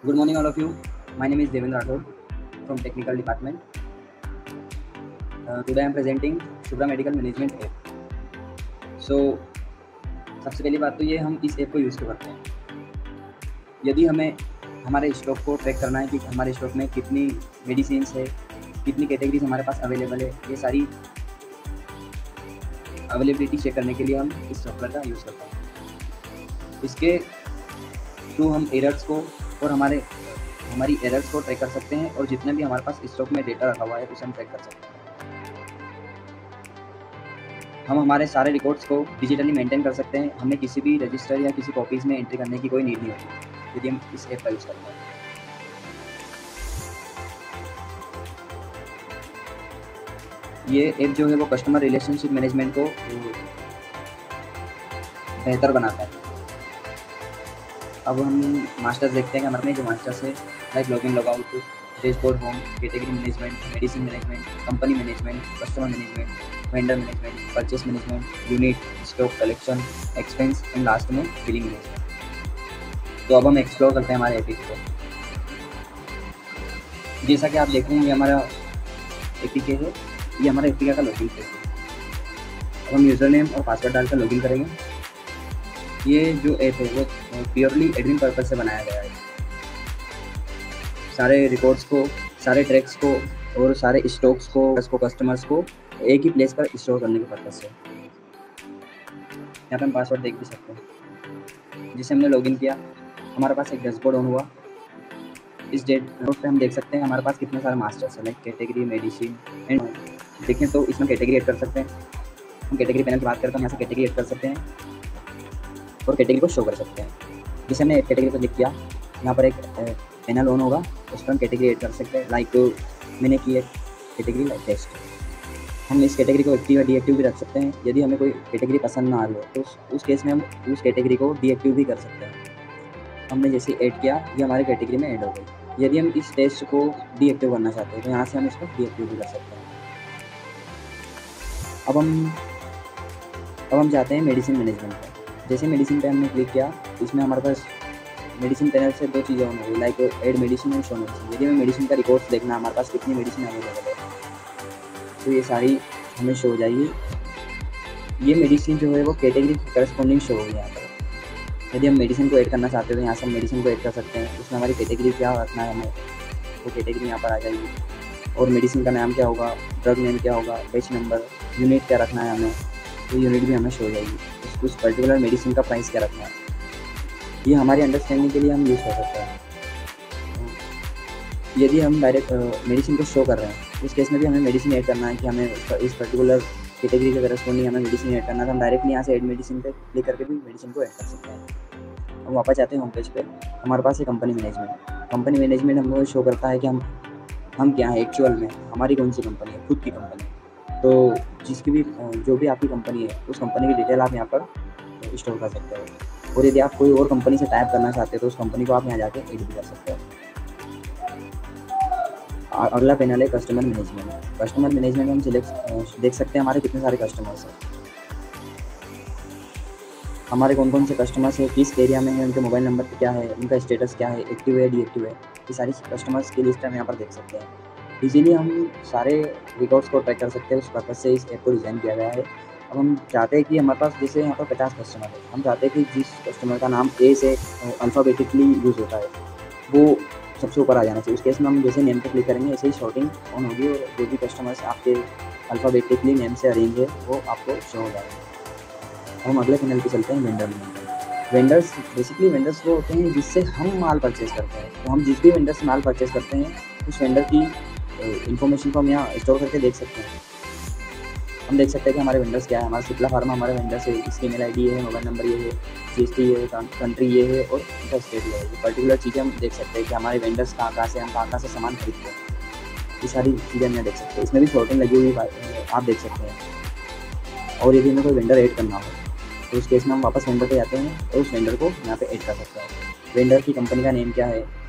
Good morning, all of you. My name is Devendra Rathod from Technical Department. Today I am presenting Shubhra Medical Management app. So, सबसे पहली बात तो ये हम इस app को यूज़ क्यों करते हैं। यदि हमें हमारे स्टॉक को ट्रैक करना है कि हमारे स्टॉक में कितनी मेडिसिन्स है, कितनी कैटेगरीज हमारे पास अवेलेबल है, ये सारी अवेलेबिलिटी चेक करने के लिए हम इस सॉफ्टवेयर का यूज़ करते हैं। इसके थ्रू हम एरर्स को और हमारी एरर्स को ट्रैक कर सकते हैं और जितने भी हमारे पास स्टॉक में डेटा रखा हुआ है उसे हम ट्रैक कर सकते हैं। हम हमारे सारे रिकॉर्ड्स को डिजिटली मेंटेन कर सकते हैं। हमें किसी भी रजिस्टर या किसी कॉपीज़ में एंट्री करने की कोई नीड नहीं होती यदि हम इस ऐप का यूज़ करते हैं। ये ऐप जो है वो कस्टमर रिलेशनशिप मैनेजमेंट को बेहतर बनाता है। अब हम मास्टर्स देखते हैं कि हमारे में जो मास्टर्स है like login logout, dashboard, home, category management, medicine management, company management, customer management, vendor management, purchase management, unit, stock collection, expense and last में बिलिंग मैनेजमेंट। तो अब हम एक्सप्लोर करते हैं हमारे एपी को। जैसा कि आप देख रहे हैं ये हमारा एपीके है, ये हमारा एपीके का लॉगिन पेज है। अब हम यूज़र नेम और पासवर्ड डालकर लॉगिन करेंगे। ये जो ऐप है वो प्योरली एडमिन पर्पज से बनाया गया है। सारे रिकॉर्ड्स को, सारे ट्रैक्स को और सारे स्टॉक्स को कस्टमर्स को एक ही प्लेस पर स्टोर करने के पर्पज से। यहाँ पे हम पासवर्ड देख भी सकते हैं। जिसे हमने लॉगिन किया, हमारे पास एक डैशबोर्ड ऑन हुआ। इस डैशबोर्ड पे हम देख सकते हैं हमारे पास कितने सारे मास्टर्स हैं लाइक कैटेगरी, मेडिसिन एंड देखें तो इसमें कैटेगरी ऐड कर सकते हैं। हम कैटेगरी पैनल की बात करते हैं, यहाँ से कैटेगरी ऐड कर सकते हैं और कैटेगरी को शो कर सकते हैं। जैसे हमने कैटेगरी पर क्लिक किया, यहाँ पर एक पैनल ऑन होगा, उस पर हम कैटेगरी ऐड कर सकते हैं। लाइक मैंने की एक कैटेगरी लाइक टेस्ट। हम इस कैटेगरी को एक्टिव या डीएक्टिव भी रख सकते हैं। यदि हमें कोई कैटेगरी पसंद ना आ रही हो तो उस केस में हम उस कैटेगरी को डीएक्टिव भी कर सकते हैं। हमने जैसे ऐड किया, ये हमारी कैटेगरी में ऐड हो गई। यदि हम इस टेस्ट को डीएक्टिव करना चाहते हैं तो यहाँ से हम इसको डीएक्टिव भी कर सकते हैं। अब हम जाते हैं मेडिसिन मैनेजमेंट पर। जैसे मेडिसिन पे हमने क्लिक किया, इसमें हमारे पास मेडिसिन पैनल से दो चीज़ें ऑन हो गई लाइक ऐड मेडिसिन और शो मेडिसिन। यदि हमें मेडिसिन का रिकॉर्ड्स देखना है, हमारे पास कितनी मेडिसिन अवेलेबल है, तो ये सारी हमें शो हो जाएगी। ये मेडिसिन जो है वो कैटेगरी करस्पॉन्डिंग शो होगी यहाँ पर। यदि हम मेडिसिन को ऐड करना चाहते हैं तो यहाँ से हम मेडिसिन को ऐड कर सकते हैं। उसमें हमारी कैटेगरी क्या रखना है हमें, वो कैटेगरी यहाँ पर आ जाएगी। और मेडिसिन का नाम क्या होगा, ड्रग नेम क्या होगा, बैच नंबर, यूनिट क्या रखना है हमें, तो यूनिट भी हमें शो हो जाएगी। उस पर्टिकुलर मेडिसिन का प्राइस क्या रखना है, ये हमारी अंडरस्टैंडिंग के लिए हम यूज़ कर सकते हैं। यदि हम डायरेक्ट मेडिसिन को शो कर रहे हैं, उस केस में भी हमें मेडिसिन ऐड करना है कि हमें इस पर्टिकुलर कैटेगरी के करस्पॉन्डिंग हमें मेडिसिन ऐड करना है, तो हम डायरेक्टली यहाँ से ऐड मेडिसिन पे क्लिक करके भी मेडिसिन को ऐड कर सकते हैं। हम वापस जाते हैं होम पेज पे। हमारे पास है कंपनी मैनेजमेंट हमको शो करता है कि हम क्या है एक्चुअल में, हमारी कौन सी कंपनी है, खुद की कंपनी। तो जिसकी भी जो भी आपकी कंपनी है उस कंपनी की डिटेल आप यहाँ पर स्टोर कर सकते हो। और यदि आप कोई और कंपनी से टाइप करना चाहते हो तो उस कंपनी को आप यहाँ जाके एड भी कर सकते हो। अगला पैनल है कस्टमर मैनेजमेंट। कस्टमर मैनेजमेंट में हम देख सकते हैं हमारे कितने सारे कस्टमर्स हैं, हमारे कौन कौन से कस्टमर्स हैं, किस एरिया में है, उनके मोबाइल नंबर क्या है, उनका स्टेटस क्या है, एक्टिव है डीएक्टिव है, ये सारी कस्टमर्स की लिस्ट हम यहाँ पर देख सकते हैं। इजीली हम सारे रिकॉर्ड्स को ट्रैक कर सकते हैं। उस पर्पज़ से इस ऐप को डिज़ाइन किया गया है। अब हम चाहते हैं कि हमारे पास जैसे यहाँ पर 50 कस्टमर है, हम चाहते हैं कि जिस कस्टमर का नाम ए से अल्फ़ाबेटिकली यूज़ होता है वो सबसे ऊपर आ जाना चाहिए। उस केस में हम जैसे नेम पे क्लिक करेंगे ऐसे ही शॉर्टिंग ऑन होगी और जो भी कस्टमर्स आपके अल्फ़ाबेटिकली नेम से अरेंज है वो आपको शो हो जाएगा। हम अगले पैनल पे चलते हैं vendor management. Vendors basically vendors वो होते हैं जिससे हम माल परचेज़ करते हैं। तो हम जिस भी वेंडर से माल परचेज़ करते हैं उस वेंडर की इन्फॉर्मेशन को हम यहाँ स्टोर करके देख सकते हैं। हम देख सकते हैं कि हमारे वेंडर्स क्या है। हमारा सिप्ला फार्मा हमारे वेंडर्स है, इसकी ईमेल आईडी ये है, मोबाइल नंबर ये है, जीएसटी ये है, कंट्री ये है और उनका स्टेट ये है। ये पर्टिकुलर चीज़ें हम देख सकते हैं कि हमारे वेंडर्स कहाँ से, हम कहाँ से सामान खरीदते हैं, ये सारी चीज़ें हम यहाँ देख सकते हैं। इसमें भी शॉर्टिंग लगी हुई आप देख सकते हैं। और यदि हमें कोई वेंडर ऐड करना हो तो उस केस में हम वापस वेंडर पे जाते हैं और उस वेंडर को यहाँ पे ऐड कर सकते हैं। वेंडर की कंपनी का नेम क्या है,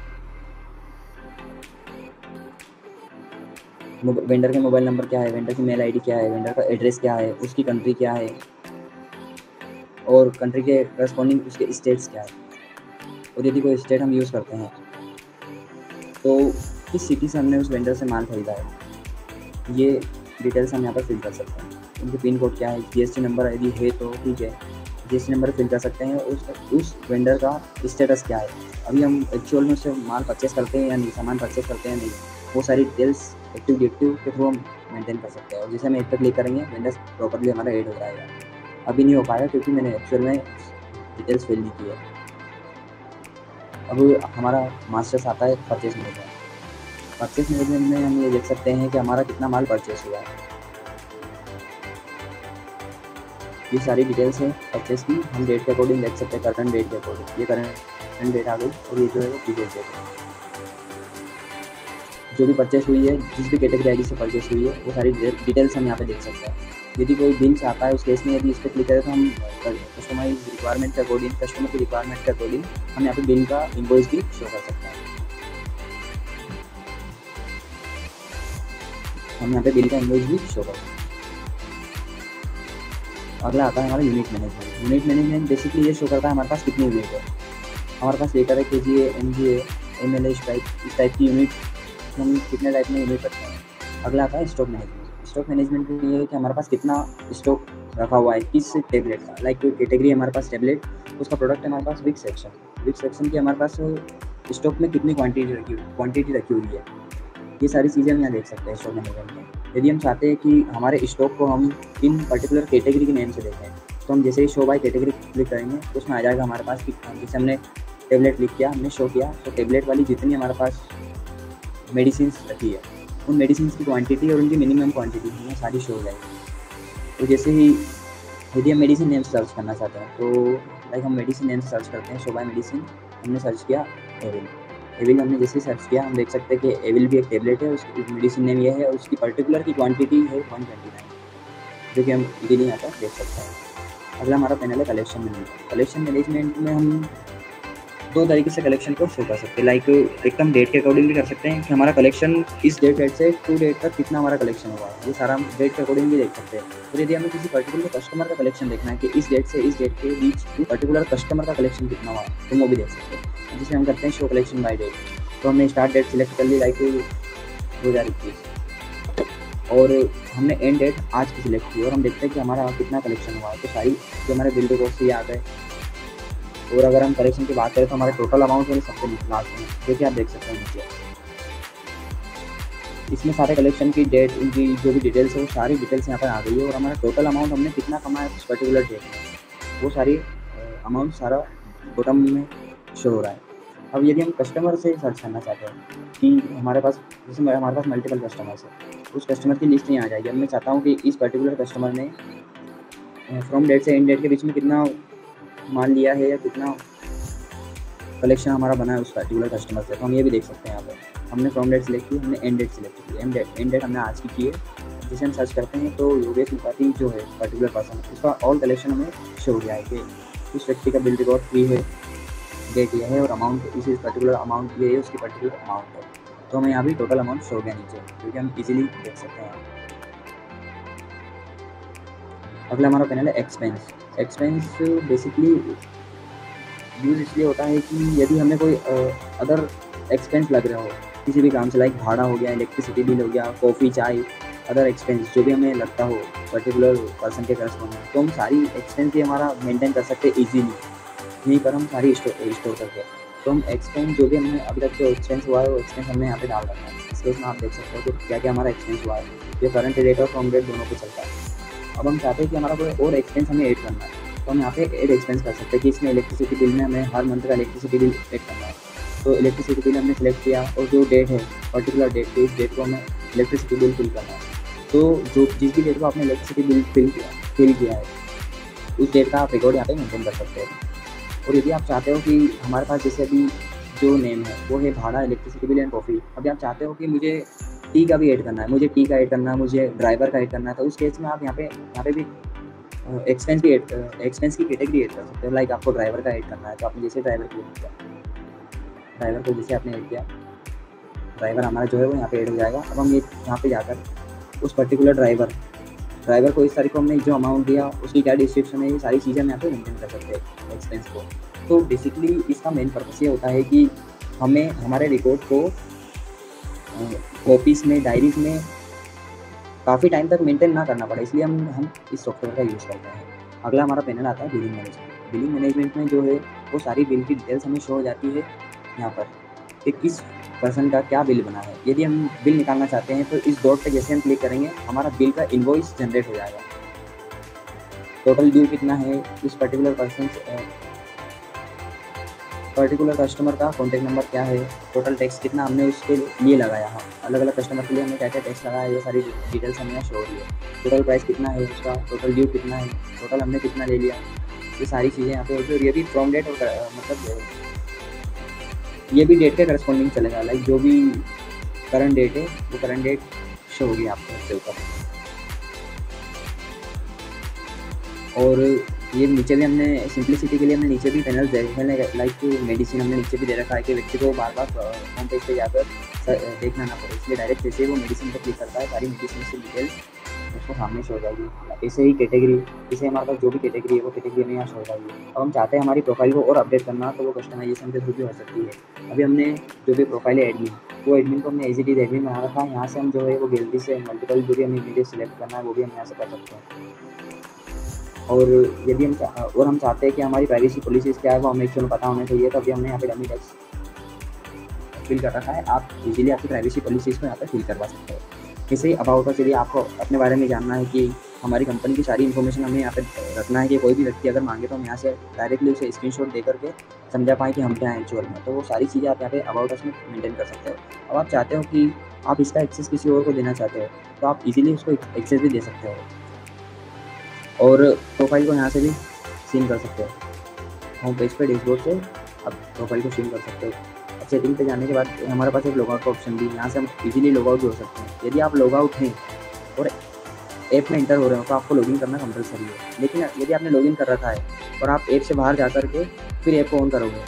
वेंडर का मोबाइल नंबर क्या है, वेंडर की मेल आईडी क्या है, वेंडर का एड्रेस क्या है, उसकी कंट्री क्या है और कंट्री के करस्पॉन्डिंग उसके स्टेट्स क्या है। और यदि कोई स्टेट हम यूज़ करते हैं तो किस सिटी से हमने उस वेंडर से माल खरीदा है, ये डिटेल्स हम यहाँ पर फिल कर सकते हैं। उनके पिन कोड क्या है, जीएसटी नंबर यदि है तो ठीक है, जीएसटी नंबर फिल कर सकते हैं। उस वेंडर का स्टेटस क्या है, अभी हम एक्चुअल में उससे माल परचेस करते हैं या नहीं, सामान परचेस करते हैं या नहीं, वो सारी डिटेल्स एक्टिव डिएक्टिव के थ्रू हम मेंटेन कर सकते हैं। और जैसे हम ऐड पर क्लिक करेंगे वेंडर प्रॉपर्ली हमारा ऐड हो जाएगा। अभी नहीं हो पाया क्योंकि मैंने एक्चुअल में डिटेल्स फिल नहीं की है। अब हमारा मास्टर्स आता है परचेस मैनेजमेंट। परचेस मैनेजमेंट में हम ये देख सकते हैं कि हमारा कितना माल परचेस हुआ है। ये सारी डिटेल्स है परचेस की, हम डेट के अकॉर्डिंग देख सकते हैं, करंट डेट के अकॉर्डिंग। ये करंट डेट आ गई और ये जो है डिटेल डेट है। जो भी परचेस हुई है, जिस भी कैटेगरी आईडी से परचेस हुई है, वो सारी डिटेल्स हम यहाँ पे देख सकते हैं। यदि कोई बिल चाहता है उस केस में, यदि इस पर क्लिक करें तो हम कस्टमाइज रिक्वायरमेंट के अकॉर्डिंग, कस्टमर की रिक्वायरमेंट के अकॉर्डिंग हम यहाँ पे बिल का इनवॉइस भी शो कर सकते हैं। हम यहाँ पे बिल का इनवॉइस भी शो कर सकते हैं। अगला आता है हमारा unit management. Unit management basically ये शो करता है हमारे पास कितनी यूनिट है। हमारे पास लीटर है, केजी है, एमजी है, एमएल है, इस टाइप की यूनिट हम कितने टाइप में यूनिट रखते हैं। अगला आता है स्टॉक मैनेजमेंट। स्टॉक मैनेजमेंट में ये है कि हमारे पास कितना स्टॉक रखा हुआ है, किस टेबलेट का, लाइक कैटेगरी हमारे पास टेबलेट, उसका प्रोडक्ट है हमारे पास विक सेक्शन की हमारे पास स्टॉक में कितनी क्वांटिटी रखी हुई है। ये सारी चीज़ें हम यहाँ देख सकते हैं स्टॉक मैनेजमेंट में। यदि हम चाहते हैं कि हमारे स्टॉक को हम इन पर्टिकुलर कैटेगरी के नेम से देखें, तो हम जैसे ही शो बाय कैटेगरी क्लिक करेंगे तो उसमें आ जाएगा हमारे पास कि जैसे हमने टेबलेट क्लिक किया, हमने शो किया, तो टेबलेट वाली जितनी हमारे पास मेडिसिन रखी है, उन मेडिसिन की क्वांटिटी और उनकी मिनिमम क्वांटिटी हमें सारी शो हो जाएगी। तो जैसे ही यदि हम मेडिसिन नेम सर्च करना चाहते हैं, तो लाइक हम मेडिसिन नेम सर्च करते हैं, शो बाय मेडिसिन, हमने सर्च किया एविल हमने जैसे सर्च किया, हम देख सकते हैं कि एविल भी एक टेबलेट है, उसकी मेडिसिन नेम ये है और उसकी पर्टिकुलर की क्वांटिटी है 129, जो कि हम इजीली यहाँ पर देख सकते हैं। अगला हमारा पैनल है कलेक्शन मैनेजमेंट। कलेक्शन मैनेजमेंट में हम दो तरीके से कलेक्शन को शो कर सकते हैं, लाइक एक हम डेट के अकॉर्डिंग भी कर सकते हैं कि हमारा कलेक्शन इस डेट से टू डेट तक कितना हमारा कलेक्शन हुआ है, ये सारा हम डेट के अकॉर्डिंग भी देख सकते हैं। और यदि हमें किसी पर्टिकुलर कस्टमर का कलेक्शन देखना है कि इस डेट से इस डेट के बीच पर्टिकुलर कस्टमर का कलेक्शन कितना हुआ है, तो वो भी देख सकते हैं। जिसे हम करते हैं शो कलेक्शन बाय डेट, तो हमने स्टार्ट डेट सिलेक्ट कर ली लाइक 2021 और हमने एंड डेट आज की सिलेक्ट की और हम देखते हैं कि हमारा कितना कलेक्शन हुआ है। तो सारी जो हमारे बिल रिकॉर्ड से ये आ गए। और अगर हम कलेक्शन की बात करें तो हमारे टोटल अमाउंट है सबसे लास्ट में, जो कि आप देख सकते हैं नीचे। इसमें सारे कलेक्शन की डेट, उनकी जो भी डिटेल्स है वो सारी डिटेल्स यहाँ पर आ गई है और हमारा टोटल अमाउंट हमने कितना कमाया उस पर्टिकुलर डेट में, वो सारी अमाउंट सारा बॉटम में शो हो रहा है। अब यदि हम कस्टमर से सर्च करना चाहते हैं कि हमारे पास, जैसे हमारे पास मल्टीपल कस्टमर्स है, उस कस्टमर की लिस्ट यहाँ आ जाएगी। अब मैं चाहता हूँ कि इस पर्टिकुलर कस्टमर ने फ्रॉम डेट से एंड डेट के बीच में कितना माल लिया है या कितना कलेक्शन हमारा बना है उस पर्टिकुलर कस्टमर से, तो हम ये भी देख सकते हैं। यहाँ पर हमने फ्रॉम डेट सेलेक्ट की, हमने एंड डेट सेलेक्ट की, एंड डेट हमने आज की है। जिसे हम सर्च करते हैं तो योगेश त्रिपाठी जो है पर्टिकुलर पर्सन, उसका ऑल कलेक्शन हमें शो हो गया है कि उस व्यक्ति का बिल रिकॉर्ड फ्री है, डेट ये है और अमाउंट इस पर्टिकुलर अमाउंट ये है, उसकी पर्टिकुलर अमाउंट है। तो हमें यहाँ भी टोटल अमाउंट शो हो गया नीचे, क्योंकि हम इजीली देख सकते हैं। अगला हमारा पैनल है एक्सपेंस। एक्सपेंस बेसिकली यूज़ इसलिए होता है कि यदि हमें कोई अदर एक्सपेंस लग रहा हो किसी भी काम से, लाइक भाड़ा हो गया, इलेक्ट्रिसिटी बिल हो गया, कॉफ़ी चाय, अदर एक्सपेंस जो भी हमें लगता हो पर्टिकुलर पर्सन के करस्पॉन्डिंग, तो हम सारी एक्सपेंस भी हमारा मेंटेन कर सकते हैं ईजीली, यहीं पर हम सारी स्टोर करके। तो हम एक्सपेंस जो भी हमने अभी तक जो एक्सपेंस हुआ है वो एक्सपेंस हमने यहाँ पे डाल रखा है। इस केस में आप देख सकते हो कि क्या क्या हमारा एक्सपेंस हुआ है, ये करंट रेट और फ्रॉम डेट दोनों पे चलता है। अब हम चाहते हैं कि हमारा कोई और एक्सपेंस हमें ऐड करना है, तो हम यहाँ पे ऐड एक्सपेंस कर सकते हैं कि इसमें इलेक्ट्रिसिटी बिल में हमें हर मंथ का इलेक्ट्रिसिटी बिल ऐड करना है। तो इलेक्ट्रिसिटी बिल हमने सेलेक्ट किया और जो डेट है पर्टिकुलर डेट पे, इस डेट को हमें इलेक्ट्रिसिटी बिल फिल करना है। तो जो जिस भी डेट को आपने इलेक्ट्रिसिटी बिल फिल किया है उस डेट का आप रिकॉर्ड यहाँ पे मेंटेन कर सकते हो। और यदि आप चाहते हो कि हमारे पास जैसे अभी जो नेम है वो है भाड़ा, इलेक्ट्रिसिटी बिल एंड कॉफ़ी, अभी आप चाहते हो कि मुझे टी का भी ऐड करना है, मुझे टी का ऐड करना है, मुझे ड्राइवर का ऐड करना है, तो उस केस में आप यहाँ पे भी एक्सपेंस की कैटेगरी ऐड कर सकते हो। लाइक आपको ड्राइवर का ऐड करना है तो आपने जैसे ड्राइवर किया, ड्राइवर को जैसे आपने ऐड किया, ड्राइवर हमारा जो है वो यहाँ पे ऐड हो जाएगा। अब हम ये यहाँ पे जाकर उस पर्टिकुलर ड्राइवर को इस तारीख को हमने जो अमाउंट दिया, उसकी क्या डिस्क्रिप्शन है, ये सारी चीज़ें हम यहाँ पे मेंटेन कर सकते हैं एक्सपेंस को। तो बेसिकली इसका मेन पर्पस ये होता है कि हमें हमारे रिकॉर्ड को कॉपीज़ में, डायरीज़ में काफ़ी टाइम तक मेंटेन ना करना पड़े, इसलिए हम इस सॉफ्टवेयर का यूज़ करते हैं। अगला हमारा पैनल आता है बिलिंग मैनेजमेंट। बिलिंग मैनेजमेंट में जो है वो सारी बिल की डिटेल्स हमें शो हो जाती है यहाँ पर कि किस पर्सन का क्या बिल बना है। यदि हम बिल निकालना चाहते हैं तो इस डॉट पे जैसे हम क्लिक करेंगे हमारा बिल का इनवॉइस जनरेट हो जाएगा। टोटल ड्यू कितना है, इस पर्टिकुलर कस्टमर का कॉन्टैक्ट नंबर क्या है, टोटल टैक्स कितना हमने उसके लिए लगाया है, अलग अलग कस्टमर के लिए हमने क्या क्या टैक्स लगाया है, ये सारी डिटेल्स हमें यहाँ शो हो रही है। टोटल प्राइस कितना है उसका, टोटल ड्यू कितना है, टोटल हमने कितना ले लिया, ये सारी चीज़ें यहाँ पे होती है। और ये भी फ्रॉम डेट और मतलब ये भी डेट के करस्पॉन्डिंग चलेगा, लाइक जो भी करंट डेट है वो करंट डेट शो होगी आपको इसके ऊपर। और ये नीचे भी हमने सिंप्लिसिटी के लिए हमने नीचे भी पैनल दे रखे हैं, लाइक मेडिसिन हमने नीचे भी दे रखा है कि व्यक्ति को बार बार होम पेज पे जाकर देखना ना पड़े, इसलिए डायरेक्ट जैसे वो मेडिसिन पर क्लिक करता है सारी मेडिसिन की डिटेल उसको सामने शो हो जाएगी। ऐसे ही कैटेगरी, इसे हमारे पास जो भी कैटेगरी है वो कैटेगरी में यहाँ शो हो जाएगी। अब हम चाहते हैं हमारी प्रोफाइल को और अपडेट करना, तो वो कस्टमाइजेशन के थ्रू भी हो सकती है। अभी हमने जो भी प्रोफाइल है एडमिन, वो एडमिन को हमने एज इट इज एडमिन बना रखा है। यहाँ से हम जो है वो गैलरी से मल्टीपल जो भी हमें इमेजेस सिलेक्ट करना है वो भी हम यहाँ से कर सकते हैं। और यदि हम चाहते हैं कि हमारी प्राइवेसी पॉलिसीज़ क्या है वो हमें एक्चुअली पता होना चाहिए, तो अभी हमने यहाँ पे डमी टेक्स्ट फिल कर रखा है। आप इजीली आपकी प्राइवेसी पॉलिसीज़ को यहाँ पर फिल करवा सकते हो। इसे अबाउट अस, यदि आपको अपने बारे में जानना है कि हमारी कंपनी की सारी इन्फॉर्मेशन हमें यहाँ पे रखना है कि कोई भी व्यक्ति अगर मांगे तो हम यहाँ से डायरेक्टली उसे स्क्रीनशॉट दे करके समझा पाएँ कि हम क्या हैं एक्चुअल में, तो वो सारी चीज़ें आप यहाँ पे अबाउट अस में मेंटेन कर सकते हो। अब आप चाहते हो कि आप इसका एक्सेस किसी और को देना चाहते हो तो आप इजीली उसको एक्सेस भी दे सकते हो, और प्रोफाइल को यहाँ से भी सीन कर सकते हो। होम पेज पे डैशबोर्ड से आप प्रोफाइल को सीन कर सकते हो। अब सेटिंग पे जाने के बाद हमारे पास एक लॉगआउट का ऑप्शन भी, यहाँ से हम इजीली लॉगआउट भी हो सकते हैं। यदि आप लॉगआउट हैं और ऐप में एंटर हो रहे हो तो आपको लॉगिन करना कंपलसरी है, लेकिन यदि आपने लॉगिन कर रखा है और आप ऐप से बाहर जा कर के फिर ऐप को ऑन करोगे,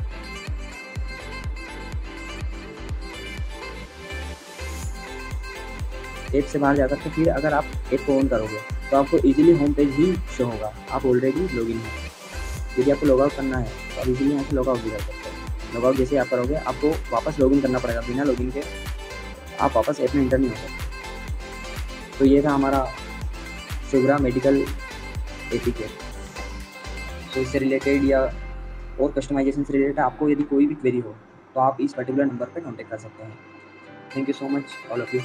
ऐप से बाहर जाकर के फिर अगर आप ऐप को ऑन करोगे तो आपको इजीली होम पेज ही शो होगा, आप ऑलरेडी लॉगिन हैं। यदि आपको लॉगआउट करना है तो आप इजीली यहाँ से लॉगआउट भी कर सकते हो। लॉगआउट जैसे आप करोगे आपको वापस लॉगिन करना पड़ेगा, बिना लॉगिन के आप वापस ऐप में एंटर नहीं हो सकते। तो ये था हमारा शुभ्रा मेडिकल एटिकेट। तो इससे रिलेटेड या और कस्टमाइजेशन से रिलेटेड आपको यदि कोई भी क्वेरी हो तो आप इस पर्टिकुलर नंबर पर कॉन्टैक्ट कर सकते हैं। Thank you so much all of you.